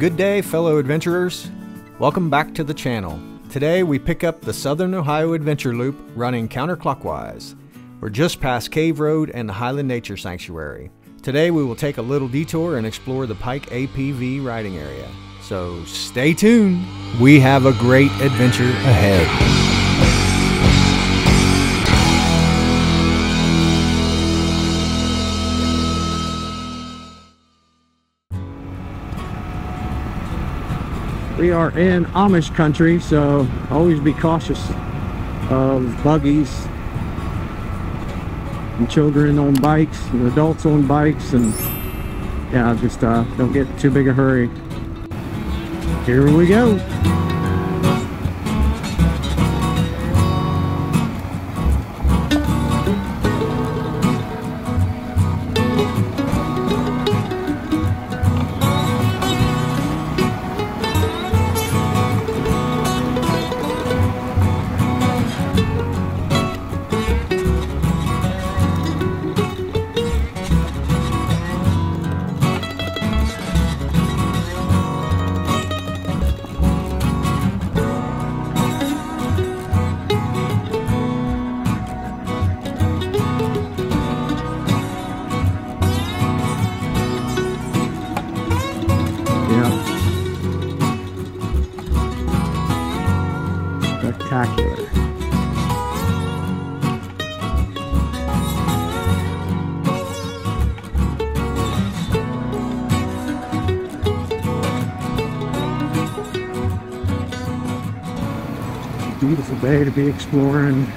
Good day, fellow adventurers. Welcome back to the channel. Today we pick up the Southern Ohio Adventure Loop running counterclockwise. We're just past Cave Road and the Highland Nature Sanctuary. Today we will take a little detour and explore the Pike APV riding area. So stay tuned. We have a great adventure ahead. We are in Amish country, so always be cautious of buggies and children on bikes and adults on bikes, and yeah, just don't get too big a hurry. Here we go. Spectacular. Beautiful day to be exploring.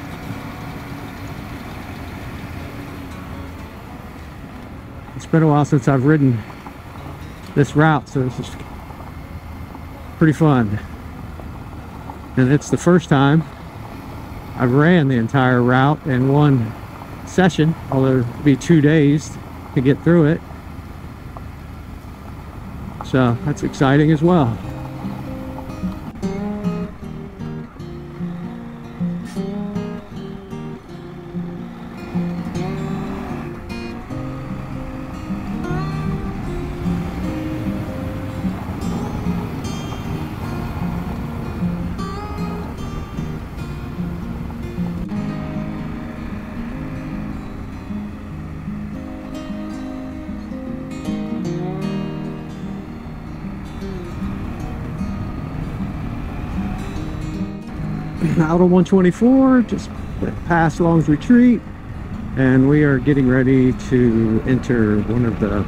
It's been a while since I've ridden this route, so this is pretty fun. And it's the first time I've ran the entire route in one session, although it'll be 2 days to get through it. So that's exciting as well. Out on 124, just past Long's Retreat, and we are getting ready to enter one of the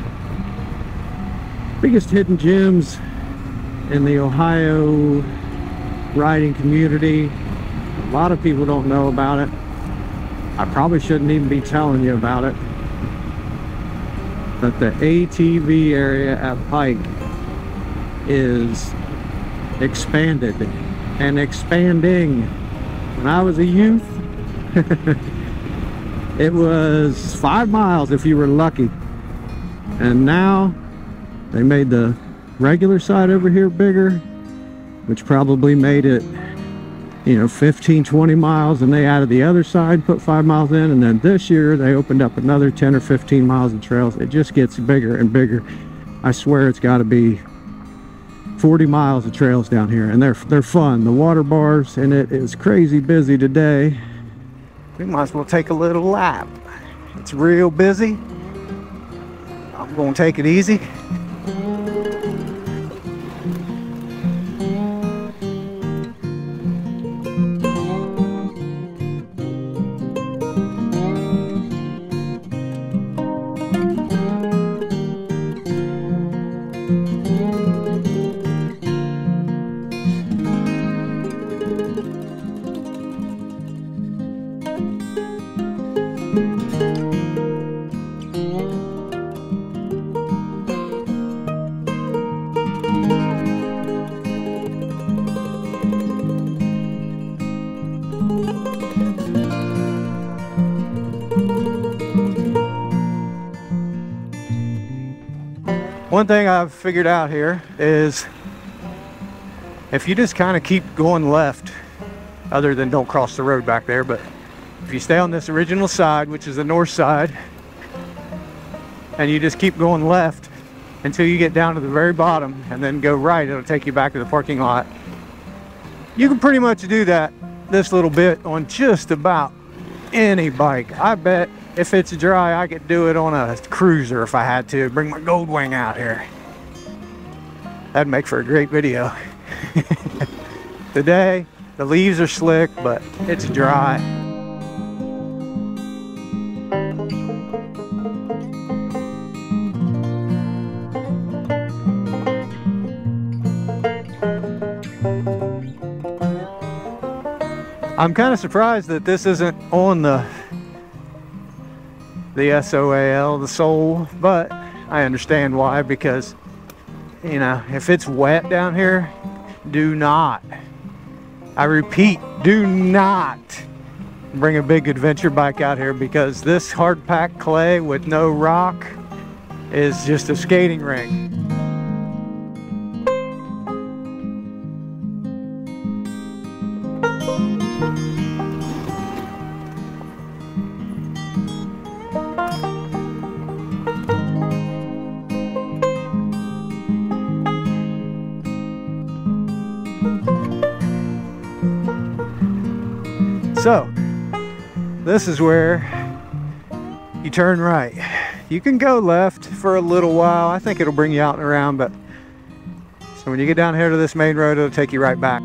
biggest hidden gems in the Ohio riding community. A lot of people don't know about it. I probably shouldn't even be telling you about it, but the ATV area at Pike is expanded and expanding. When I was a youth, it was 5 miles if you were lucky, and now they made the regular side over here bigger, which probably made it, you know, 15-20 miles, and they added the other side, put 5 miles in, and then this year they opened up another 10 or 15 miles of trails. It just gets bigger and bigger. I swear it's got to be 40 miles of trails down here, and they're fun. The water bars, and it is crazy busy today. We might as well take a little lap. It's real busy. I'm gonna take it easy. One thing I've figured out here is if you just kind of keep going left, other than don't cross the road back there, but if you stay on this original side, which is the north side, and you just keep going left, until you get down to the very bottom, and then go right. It'll take you back to the parking lot. You can pretty much do that, this little bit, on just about any bike. I bet if it's dry, I could do it on a cruiser if I had to. Bring my Gold Wing out here. That'd make for a great video. Today, the leaves are slick, but it's dry. I'm kind of surprised that this isn't on the S.O.A.L, the S.O.A.L, but I understand why, because, you know, if it's wet down here, do not, I repeat, do not bring a big adventure bike out here, because this hard packed clay with no rock is just a skating rink. So, this is where you turn right. You can go left for a little while. I think it'll bring you out and around, but so when you get down here to this main road, it'll take you right back.